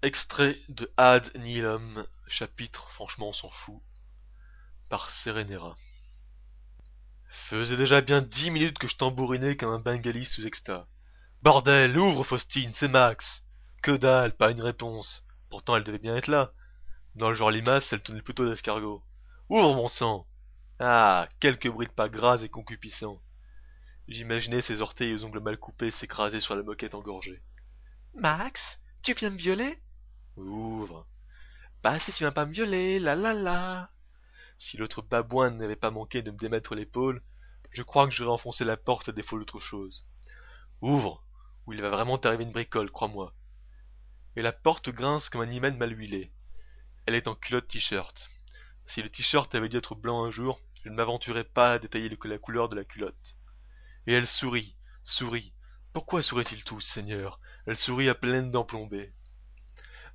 Extrait de Ad Nihilum, chapitre, franchement on s'en fout, par Serenera. Faisait déjà bien 10 minutes que je tambourinais comme un bengali sous exta. Bordel, ouvre Faustine, c'est Max. Que dalle, pas une réponse. Pourtant elle devait bien être là. Dans le genre limace, elle tenait plutôt d'escargot. Ouvre mon sang. Ah, quelques bruits de pas gras et concupiscents. J'imaginais ses orteils aux ongles mal coupés s'écraser sur la moquette engorgée. Max, tu viens me violer? Ouvre. Bah si tu viens pas me violer, la la la. Si l'autre babouin n'avait pas manqué de me démettre l'épaule, je crois que j'aurais enfoncé la porte à défaut d'autre chose. Ouvre, ou il va vraiment t'arriver une bricole, crois-moi. Et la porte grince comme un hymen mal huilé. Elle est en culotte t-shirt. Si le t-shirt avait dû être blanc un jour, je ne m'aventurais pas à détailler la couleur de la culotte. Et elle sourit, sourit. Pourquoi sourit-il tous, Seigneur? Elle sourit à pleines dents plombées.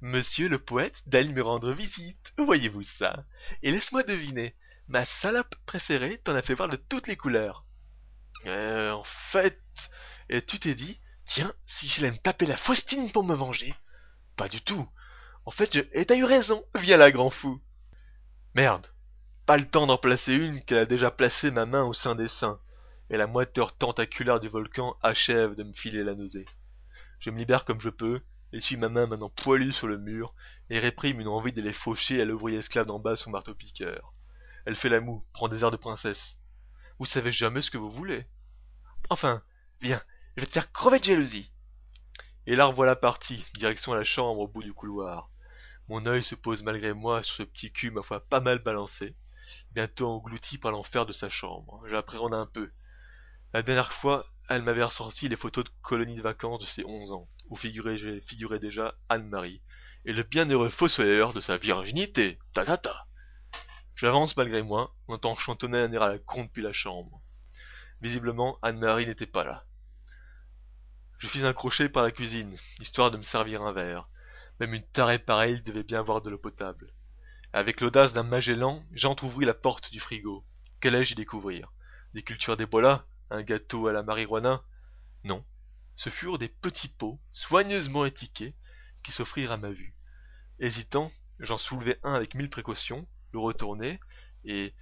Monsieur le poète d'aille me rendre visite, voyez-vous ça? Et laisse-moi deviner, ma salope préférée t'en a fait voir de toutes les couleurs. En fait... Et tu t'es dit, tiens, si j'allais me taper la Faustine pour me venger? Pas du tout. En fait, et t'as eu raison, viens là, grand fou. Merde, pas le temps d'en placer une qu'elle a déjà placé ma main au sein des seins, et la moiteur tentaculaire du volcan achève de me filer la nausée. Je me libère comme je peux, essuie ma main maintenant poilue sur le mur, et réprime une envie de les faucher à l'ouvrier esclave d'en bas son marteau-piqueur. Elle fait la moue, prend des airs de princesse. Vous savez jamais ce que vous voulez. Enfin, viens, je vais te faire crever de jalousie. Et la revoilà partie, direction la chambre au bout du couloir. Mon œil se pose malgré moi sur ce petit cul ma foi pas mal balancé, bientôt englouti par l'enfer de sa chambre. J'appréhende un peu. La dernière fois, elle m'avait ressorti les photos de colonies de vacances de ses 11 ans, où figurait déjà Anne-Marie, et le bienheureux fossoyeur de sa virginité. Ta ta ta. J'avance malgré moi, en entendant chantonner un air à la con depuis la chambre. Visiblement, Anne-Marie n'était pas là. Je fis un crochet par la cuisine, histoire de me servir un verre. Même une tarée pareille devait bien avoir de l'eau potable. Avec l'audace d'un Magellan, j'entr'ouvris la porte du frigo. Qu'allais-je y découvrir? Des cultures d'Ebola? Un gâteau à la marijuana? Non. Ce furent des petits pots, soigneusement étiquetés, qui s'offrirent à ma vue. Hésitant, j'en soulevai un avec 1000 précautions, le retournai, et...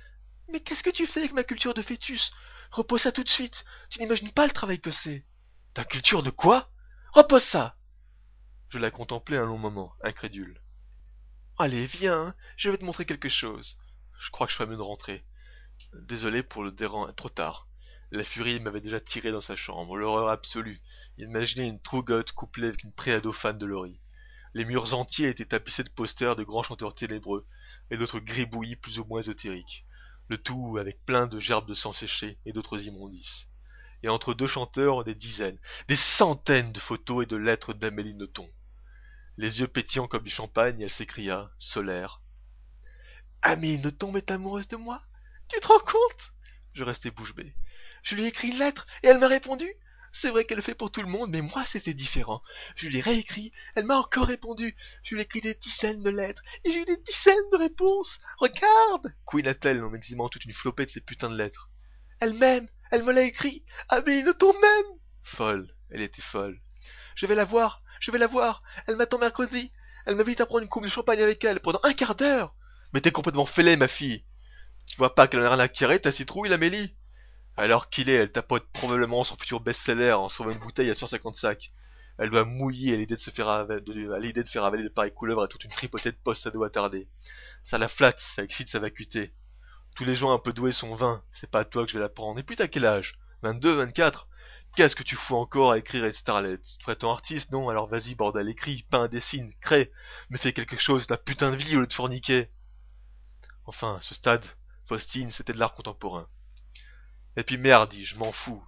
Mais qu'est-ce que tu fais avec ma culture de fœtus? Repose ça tout de suite, tu n'imagines pas le travail que c'est. Ta culture de quoi? Repose ça! Je la contemplai un long moment, incrédule. Allez, viens, je vais te montrer quelque chose. Je crois que je ferais mieux de rentrer. Désolé pour le dérange, trop tard. La furie m'avait déjà tiré dans sa chambre, l'horreur absolue. Imaginez une trougotte couplée avec une préado fan de Laurie. Les murs entiers étaient tapissés de posters de grands chanteurs ténébreux et d'autres gribouillis plus ou moins ésotériques. Le tout avec plein de gerbes de sang séché et d'autres immondices. Et entre deux chanteurs, des dizaines, des centaines de photos et de lettres d'Amélie Nothomb. Les yeux pétillants comme du champagne, elle s'écria, solaire. Amélie Nothomb est amoureuse de moi? Tu te rends compte? Je restai bouche bée. Je lui ai écrit une lettre et elle m'a répondu. C'est vrai qu'elle le fait pour tout le monde, mais moi c'était différent. Je lui ai réécrit, elle m'a encore répondu. Je lui ai écrit des dizaines de lettres et j'ai eu des dizaines de réponses. Regarde! Couina-t-elle en m'exhibant toute une flopée de ces putains de lettres. Elle m'aime, elle me l'a écrit. Amélie Nothomb m'aime! Folle, elle était folle. Je vais la voir, je vais la voir. Elle m'attend mercredi. Elle m'invite à prendre une coupe de champagne avec elle pendant un quart d'heure. Mais t'es complètement fêlée, ma fille. Tu vois pas qu'elle en a rien à carrer, ta citrouille, l'Amélie? Alors qu'il est, elle tapote probablement son futur best-seller en sauvant une bouteille à 150 sacs. Elle doit mouiller à l'idée à l'idée de faire avaler de pareilles couleuvres à toute une tripotée de post-ados attardés. Ça la flatte, ça excite sa vacuité. Tous les gens un peu doués sont vains, c'est pas à toi que je vais la prendre. Et puis t'as quel âge? 22, 24? Qu'est-ce que tu fous encore à écrire et starlet? Tu ferais ton artiste, non? Alors vas-y, bordel, écris, peins, dessine, crée, mais fais quelque chose de ta putain de vie au lieu de forniquer. Enfin, à ce stade, Faustine, c'était de l'art contemporain. Et puis merde, dis-je, m'en fous.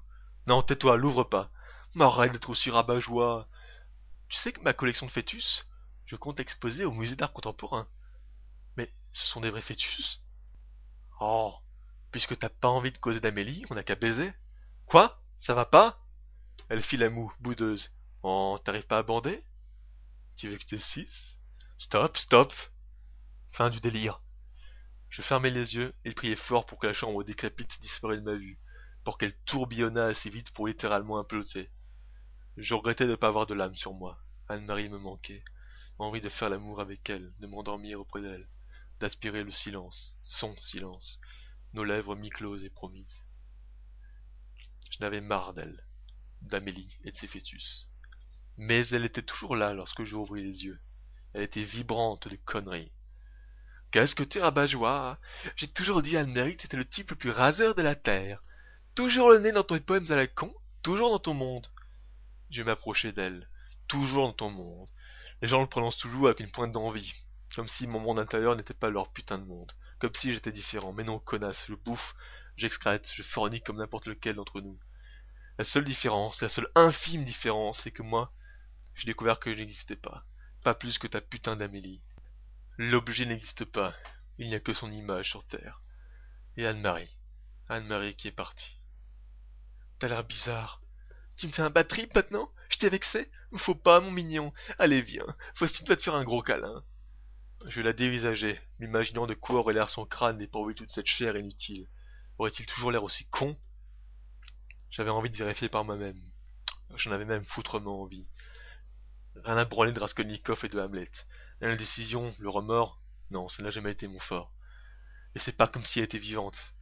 Non, tais-toi, l'ouvre pas. M'arrête d'être aussi rabat-joie. Tu sais que ma collection de fœtus, je compte exposer au musée d'art contemporain. Mais ce sont des vrais fœtus? Oh, puisque t'as pas envie de causer d'Amélie, on n'a qu'à baiser. Quoi? Ça va pas? Elle fit la moue, boudeuse. Oh, t'arrives pas à bander? Tu veux que je te suce? Stop, stop. Fin du délire. Je fermai les yeux et priai fort pour que la chambre décrépite disparût de ma vue, pour qu'elle tourbillonnât assez vite pour littéralement imploser. Je regrettais de ne pas avoir de l'âme sur moi. Anne-Marie me manquait. envie de faire l'amour avec elle, de m'endormir auprès d'elle, d'aspirer le silence, son silence, nos lèvres mi-closes et promises. Je n'avais marre d'elle, d'Amélie et de ses fœtus. Mais elle était toujours là lorsque j'ouvris les yeux. Elle était vibrante de conneries. Qu'est-ce que t'es rabat-joie? J'ai toujours dit à Anne-Marie que t'étais le type le plus raseur de la terre. Toujours le nez dans tes poèmes à la con, toujours dans ton monde. Je m'approchais d'elle. Toujours dans ton monde. Les gens le prononcent toujours avec une pointe d'envie. Comme si mon monde intérieur n'était pas leur putain de monde. Comme si j'étais différent. Mais non, connasse, je bouffe, j'excrète, je fornique comme n'importe lequel d'entre nous. La seule différence, la seule infime différence, c'est que moi, j'ai découvert que je n'existais pas. Pas plus que ta putain d'Amélie. L'objet n'existe pas. Il n'y a que son image sur Terre. Et Anne-Marie. Anne-Marie qui est partie. T'as l'air bizarre. Tu me fais un bad trip maintenant? Je t'ai vexé? Faut pas, mon mignon. Allez, viens. Faustine va te faire un gros câlin. Je la dévisageais, m'imaginant de quoi aurait l'air son crâne dépourvu de toute cette chair inutile. Aurait-il toujours l'air aussi con? J'avais envie de vérifier par moi-même. J'en avais même foutrement envie. Rien à branler de Raskolnikov et de Hamlet. L'indécision, le remords, non, ça n'a jamais été mon fort. Et c'est pas comme si elle était vivante.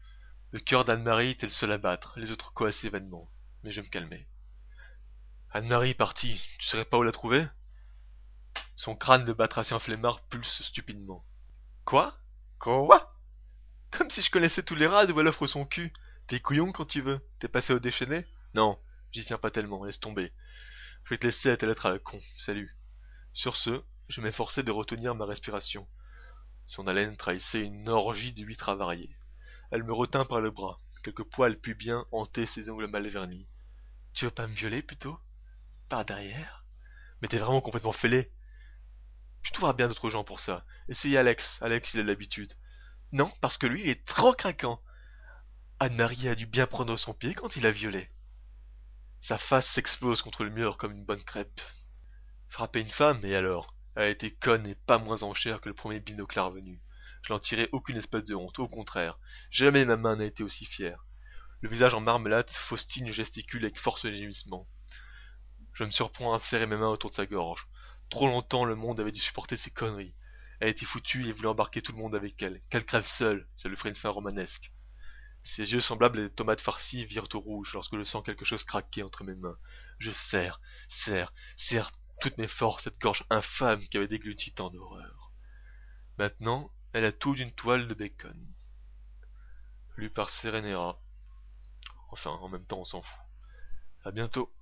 Le cœur d'Anne-Marie était le seul à battre, les autres coassaient vainement. Mais je me calmais. Anne-Marie est partie, tu saurais pas où la trouver? Son crâne de batracien flemmard pulse stupidement. Quoi? Quoi? Comme si je connaissais tous les rats où elle offre son cul. T'es couillon quand tu veux. T'es passé au déchaîné? Non, j'y tiens pas tellement, laisse tomber. Je vais te laisser à ta lettre à la con, salut. Sur ce, je m'efforçai de retenir ma respiration. Son haleine trahissait une orgie de huîtres avariées. Elle me retint par le bras. Quelques poils pubiens hantaient ses ongles mal vernis. Tu veux pas me violer, plutôt? Par derrière? Mais t'es vraiment complètement fêlé. Tu trouveras bien d'autres gens pour ça. Essayez Alex. Alex, il a l'habitude. Non, parce que lui, il est trop craquant. Anne-Marie a dû bien prendre son pied quand il a violé. Sa face s'explose contre le mur comme une bonne crêpe. Frapper une femme, et alors? Elle a été conne et pas moins en chair que le premier binoclard venu. Je n'en tirais aucune espèce de honte, au contraire. Jamais ma main n'a été aussi fière. Le visage en marmelade, Faustine gesticule avec force et gémissement. Je me surprends à serrer mes mains autour de sa gorge. Trop longtemps le monde avait dû supporter ces conneries. Elle était foutue et voulait embarquer tout le monde avec elle. Qu'elle crève seule, ça lui ferait une fin romanesque. Ses yeux semblables à des tomates farcies virent au rouge lorsque je sens quelque chose craquer entre mes mains. Je serre toutes mes forces cette gorge infâme qui avait dégluti tant d'horreur. Maintenant, elle a tout d'une toile de bacon. Lu par Serenera. Enfin, en même temps, on s'en fout. À bientôt.